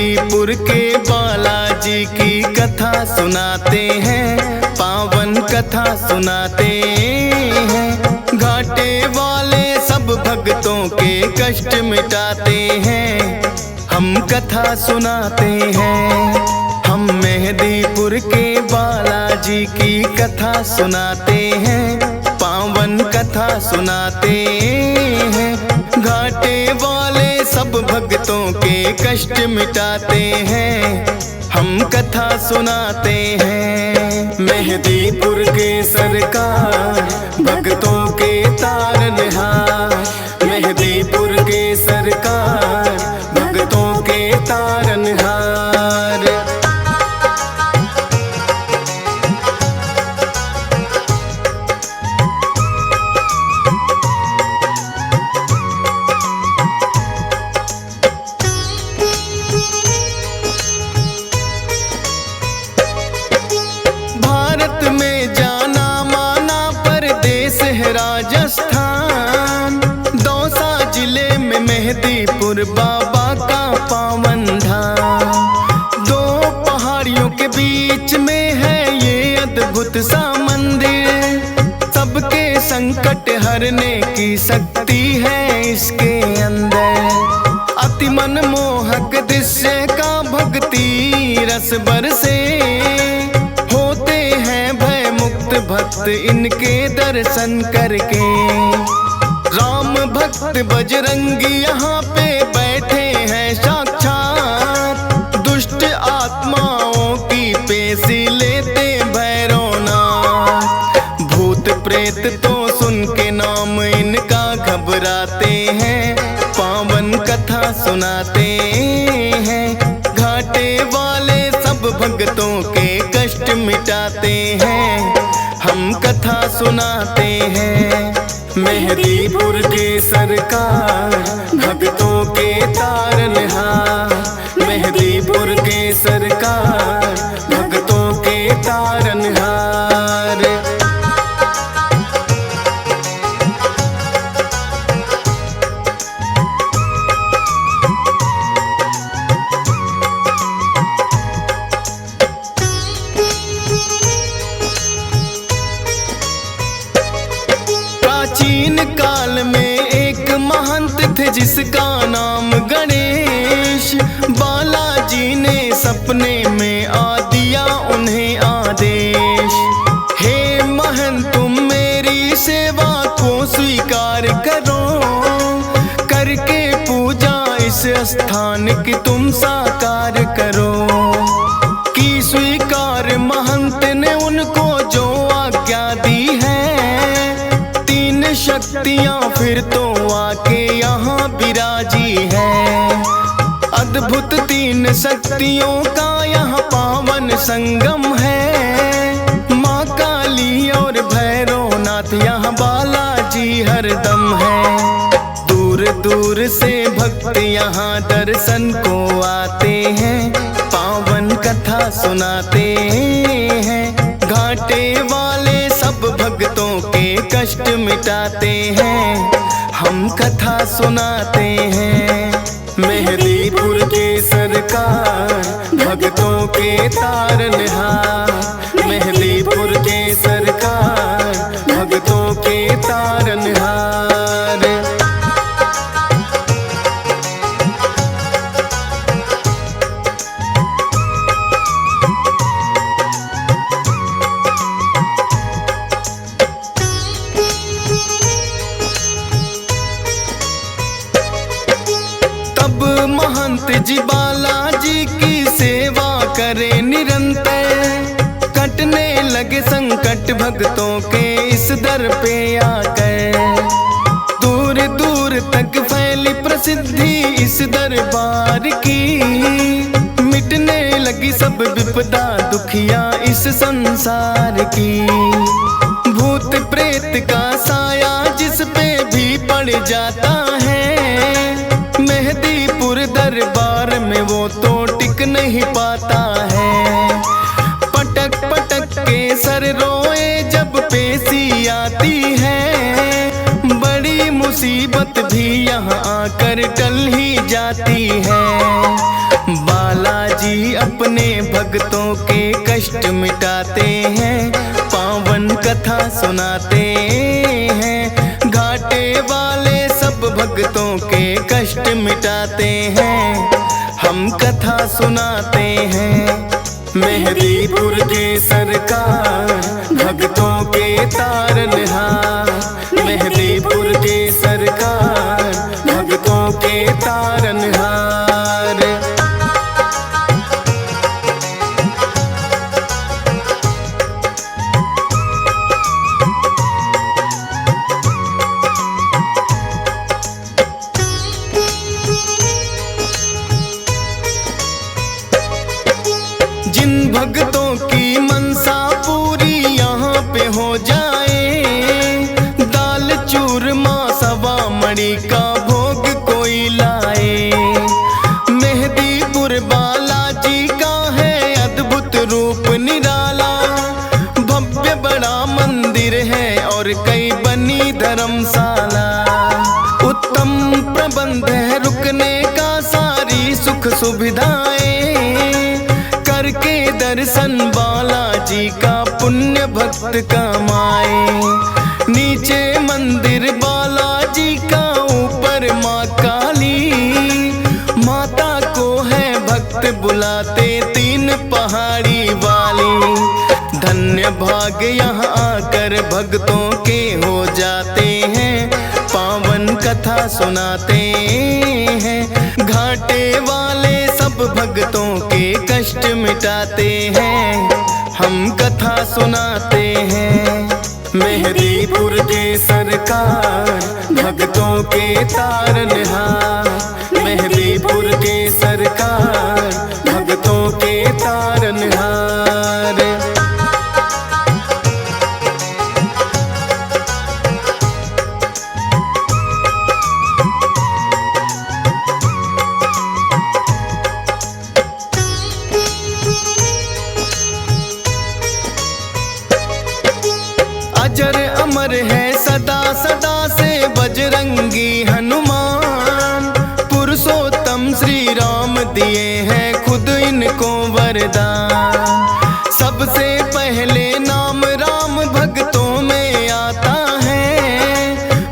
मेहदीपुर के बालाजी की कथा सुनाते हैं, पावन कथा सुनाते हैं। घाटे वाले सब भक्तों के कष्ट मिटाते हैं, हम कथा सुनाते हैं। हम मेहदीपुर के बालाजी की कथा सुनाते हैं, पावन कथा सुनाते हैं। घाटे वाले सब भक्तों के कष्ट मिटाते हैं, हम कथा सुनाते हैं। मेहदीपुर के सरकार भक्तों के तारनहार, मेहदीपुर के सरकार भक्तों के तारनहार। भारत में जाना माना परदेश है राजस्थान, दौसा जिले में मेहदीपुर बाबा का पावन धाम। दो पहाड़ियों के बीच में है ये अद्भुत सा मंदिर, सबके संकट हरने की शक्ति है इसके अंदर। अति मनमोहक दृश्य का भक्ति रस बरसे, भक्त इनके दर्शन करके। राम भक्त बजरंगी यहाँ पे बैठे हैं साक्षात, दुष्ट आत्माओं की पेशी लेते भैरवनाथ। भूत प्रेत तो सुन के नाम इनका घबराते हैं, पावन कथा सुनाते हैं। घाटे वाले सब भक्तों के कष्ट मिटाते हैं, हम कथा सुनाते हैं। मेहदीपुर के सरकार भक्तों के तारनहार, मेहदीपुर के सरकार भक्तों के तारनहार। प्राचीन काल में एक महंत थे जिसका नाम गणेश। बालाजी ने सपने में आ दिया उन्हें आदेश, हे महंत तुम मेरी सेवा को स्वीकार करो, करके पूजा इस स्थान की तुम साकार करो। की स्वीकार महंत ने उनको जो आज्ञा दी है, शक्तियाँ फिर तो आके यहाँ विराजी है। अद्भुत तीन शक्तियों का यहाँ पावन संगम है, माँ काली और भैरवनाथ यहाँ बालाजी हरदम है। दूर दूर से भक्त यहाँ दर्शन को आते हैं, पावन कथा सुनाते हैं। घाटे वाले सब भक्तों के कष्ट मिटाते हैं, हम कथा सुनाते हैं। मेहदीपुर के सरकार भक्तों के तारनहार, मेहदीपुर के सरकार भक्तों के तारनहार। महंत जी बालाजी की सेवा करे निरंतर, कटने लगे संकट भक्तों के इस दर पे आकर। दूर दूर तक फैली प्रसिद्धि इस दरबार की, मिटने लगी सब विपदा दुखिया इस संसार की। भूत प्रेत का साया जिस पे भी पड़ जाता है, मेहदीपुर दरबार में वो तो टिक नहीं पाता है। पटक पटक के सर रोए जब पेशी आती है, बड़ी मुसीबत भी यहाँ आकर टल ही जाती है। बाल जी अपने भक्तों के कष्ट मिटाते हैं, पावन कथा सुनाते हैं। घाटे वाले सब भक्तों के कष्ट मिटाते हैं, हम कथा सुनाते हैं। मेहदीपुर के सरकार भक्तों के तारनहार, मेहदीपुर के सरकार भक्तों के तारनहार। जिन भक्तों की मनसा पूरी यहाँ पे हो जाए, दाल चूरमा सवा मणि का भोग कोई लाए। मेहदीपुर बालाजी का है अद्भुत रूप निराला, भव्य बड़ा मंदिर है और कई बनी धर्मशाला। उत्तम प्रबंध है रुकने का, सारी सुख सुविधाएं करके दर्शन बालाजी का पुण्य भक्त कमाए। नीचे मंदिर बालाजी का, ऊपर माँ काली, माता को है भक्त बुलाते तीन पहाड़ी वाली। धन्य भाग यहाँ आकर भक्तों के हो जाते हैं, पावन कथा सुनाते हैं। घाटे वाले सब भक्तों के कष्ट मिटाते हैं, हम कथा सुनाते हैं। मेहदीपुर के सरकार भक्तों के तारनहार, मेहदीपुर के सरकार भक्तों के तारनहार। अजर अमर है सदा सदा से बजरंगी हनुमान, पुरुषोत्तम श्री राम दिए हैं खुद इनको वरदान। सबसे पहले नाम राम भक्तों में आता है,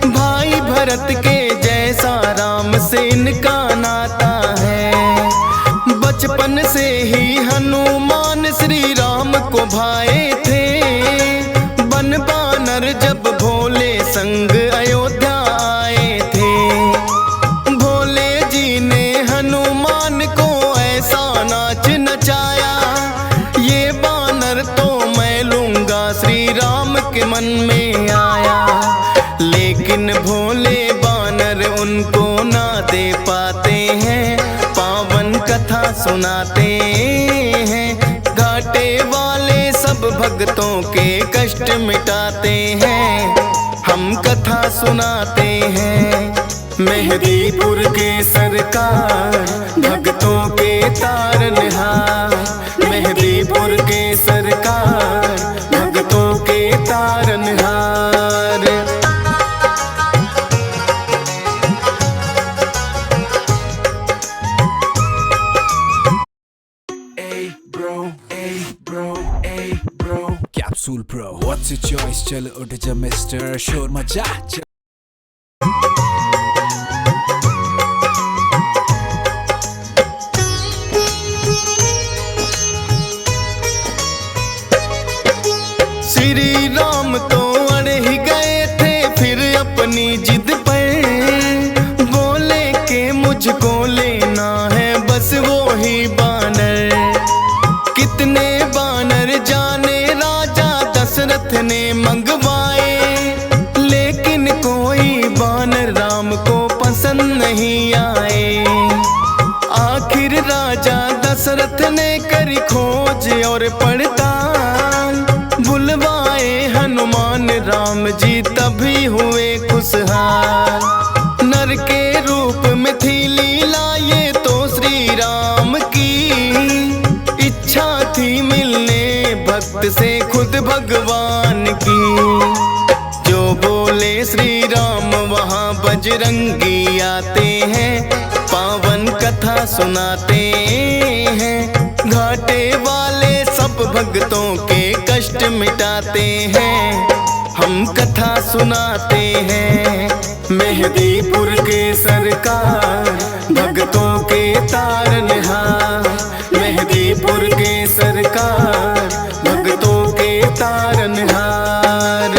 भाई भरत के जैसा राम से इनका नाता है। बचपन से ही हनुमान श्री राम को भाए थे, बानर जब भोले संग अयोध्या आए थे। भोले जी ने हनुमान को ऐसा नाच नचाया, ये बानर तो मैं लूंगा श्री राम के मन में आया। लेकिन भोले बानर उनको ना दे पाते हैं, पावन कथा सुनाते हैं। घाटे वाले सब भक्तों के कष्ट मिटाते हैं, हम कथा सुनाते हैं। मेहदीपुर के सरकार भक्तों के तारनहार, मेहदीपुर के सरकार भक्तों के तारनहार। Capsule Pro, what's your choice? चलो उठ जा मिस्टर, शोर मचा। श्री राम तो अड़ ही गए थे फिर अपनी जिद पर, बोले के मुझको लेना है बस वो ही बानर। कितने बानर जाने राजा दशरथ ने मंगवाए, लेकिन कोई बानर राम को पसंद नहीं आए। आखिर राजा दशरथ ने करी खोज और पड़ताल, बुलवाए हनुमान राम जी तभी हुए खुशहाल। नर के रूप में थी लीला ये तो श्री राम की, इच्छा थी मिलने भक्त से खुद भगवान की। जो बोले श्री राम वहाँ बजरंगी आते हैं, पावन कथा सुनाते हैं। भक्तों के कष्ट मिटाते हैं, हम कथा सुनाते हैं। मेहदीपुर के सरकार भक्तों के तारनहार, मेहदीपुर के सरकार भक्तों के तारनहार।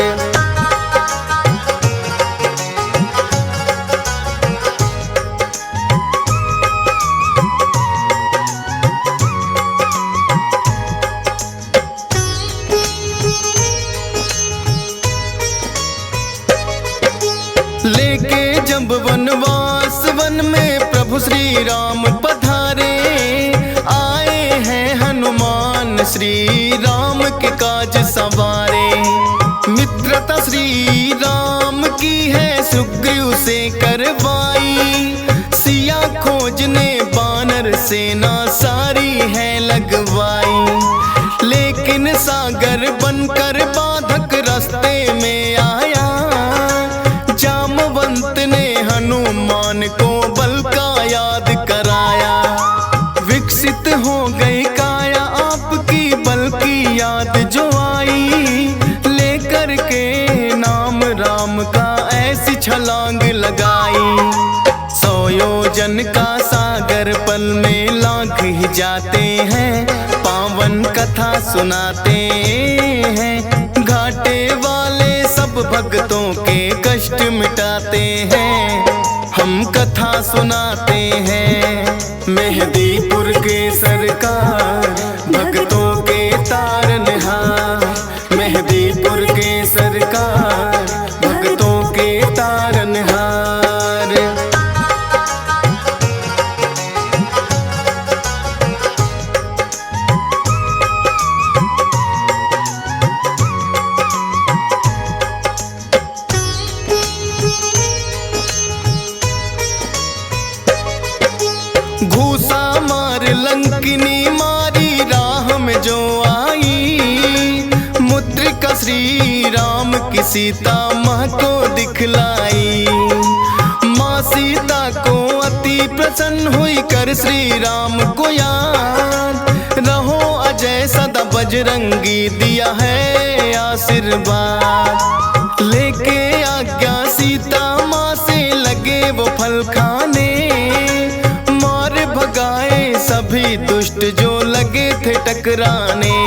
लेके जब वनवास वन में प्रभु श्री राम पधारे, आए हैं हनुमान श्री राम के काज सवारे। मित्रता श्री राम की है सुग्रीव से करवाई, सिया खोजने बानर सेना सारी है लगवाई। लेकिन सागर बनकर बाधक रास्ते में आया, जामवंत ने हनुमान को बल का याद कराया। विकसित हो गई काया आपकी बल की याद जो आई, लेकर के नाम राम का ऐसी छलांग लगाई। 100 योजन का सागर पल में लांघ ही जाते हैं, पावन कथा सुनाते हैं। घाटे वाले सब भक्तों के कष्ट मिटाते हैं, हम कथा सुनाते हैं। मेहदीपुर के सरकार भक्तों के तारनहार, मेहदीपुर के सरकार भक्तों के तारनहार। घूसा मार लंकिनी मारी राह में जो आई, मुद्रिका श्री राम की सीता माँ को दिखलाई। माँ सीता को अति प्रसन्न हुई कर श्री राम को याद, रहो अजय सदा बजरंगी दिया है आशीर्वाद। लेके आज्ञा सीता माँ से लगे वो फल खाने, भगाए सभी दुष्ट जो लगे थे टकराने।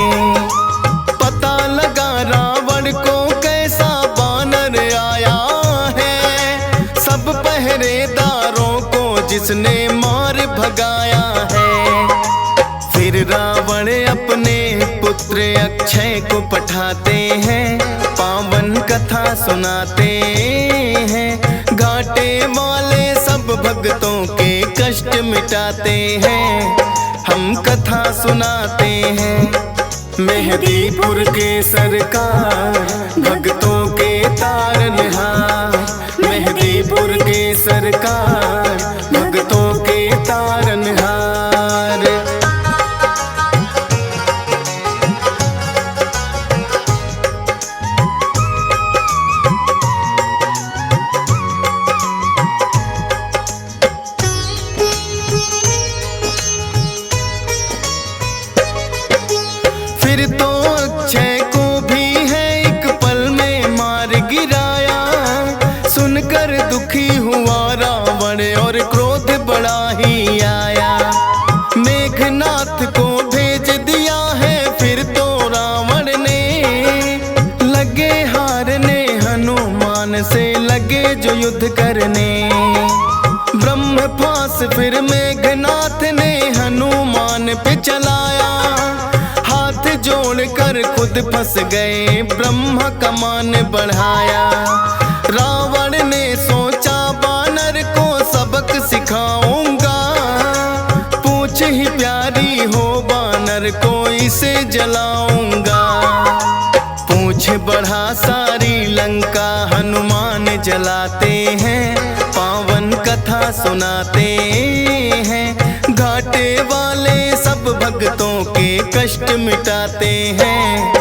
पता लगा रावण को कैसा बानर आया है, सब पहरेदारों को जिसने मार भगाया है। फिर रावण अपने पुत्र अक्षय को पठाते हैं, पावन कथा सुनाते हैं। घाटे वाले सब भक्तों के कष्ट मिटाते हैं, हम कथा सुनाते हैं। मेहदीपुर के सरकार भक्तों के तारनहार, मेहदीपुर के सरकार भक्तों के तारनहार। फिर तो अक्षय को भी है एक पल में मार गिराया, सुनकर दुखी हुआ रावण और क्रोध बड़ा ही आया। मेघनाथ को भेज दिया है फिर तो रावण ने, लगे हारने हनुमान से लगे जो युद्ध करने। ब्रह्मपास फिर मेघनाथ ने हनुमान पे चलाया, जोड़कर खुद फंस गए ब्रह्मा कमान बढ़ाया। रावण ने सोचा बानर को सबक सिखाऊंगा, पूछ ही प्यारी हो बानर को इसे जलाऊंगा। पूछ बढ़ा सारी लंका हनुमान जलाते हैं, पावन कथा सुनाते हैं। घाटे वाले सब भक्तों के कष्ट मिटाते हैं,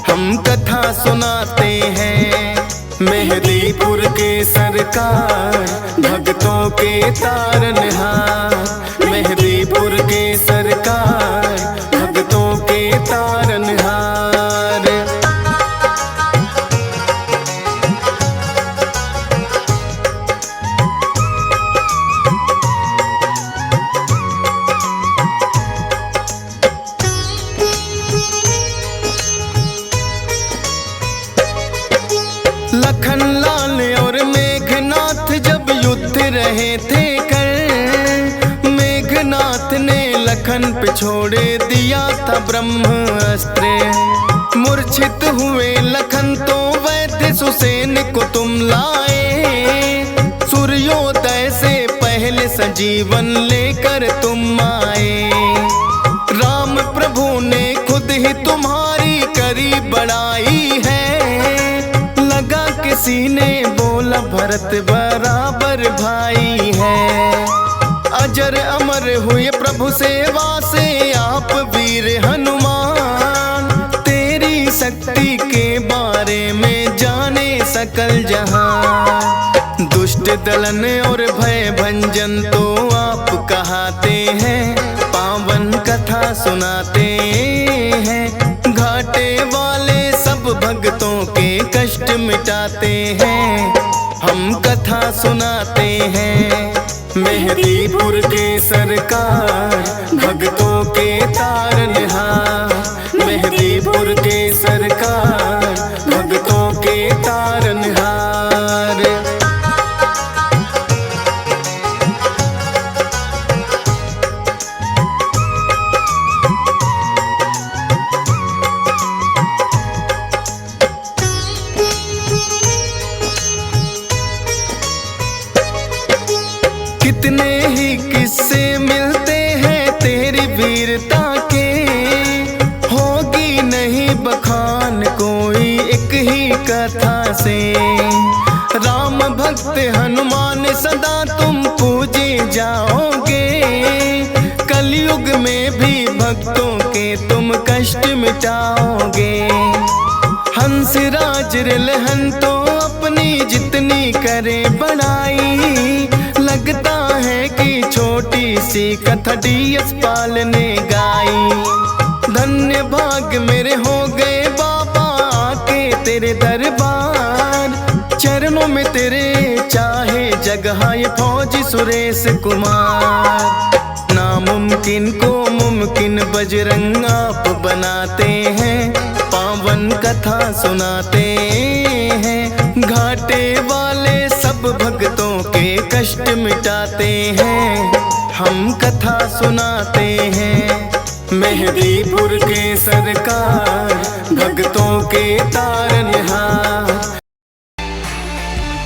हम कथा सुनाते हैं। मेहदीपुर के सरकार भक्तों के तारनहार, मेहदीपुर के सरकार भक्तों के तारनहार। लखन पे छोड़े दिया था ब्रह्मास्त्र। मूर्छित हुए लखन तो वैद्य सुसेन को तुम लाए। सूर्योदय से पहले सजीवन लेकर तुम आए। राम प्रभु ने खुद ही तुम्हारी करी बड़ाई है। लगा किसी ने बोला भरत बराबर भाई है। अजर अमर हुए प्रभु सेवा से आप वीर हनुमान। तेरी शक्ति के बारे में जाने सकल जहां। दुष्ट दलन और भय भंजन तो आप कहाते हैं। पावन कथा सुनाते हैं। घाटे वाले सब भक्तों के कष्ट मिटाते हैं। हम कथा सुनाते हैं। मेहदीपुर के सरकार भक्तों के तारनहार। मेहदीपुर के सरकार भक्तों के तारनहार। कितने ही किस्से मिलते हैं तेरी वीरता के। होगी नहीं बखान कोई एक ही कथा से। राम भक्त हनुमान सदा तुम पूजे जाओगे। कलयुग में भी भक्तों के तुम कष्ट मिटाओगे। हंसराज रिलहन तो अपनी जितनी करे बड़ाई। लगता है कि छोटी सी कथा DS पाल ने गाई। धन्य भाग मेरे हो गए बाबा आके तेरे दरबार। चरणों में तेरे चाहे जगह ये फौजी सुरेश कुमार। नामुमकिन को मुमकिन बजरंग आप बनाते हैं। पावन कथा सुनाते हैं। घाटे वाले सब भक्तों के कष्ट मिटाते हैं। हम कथा सुनाते हैं। मेहदीपुर के सरकार भक्त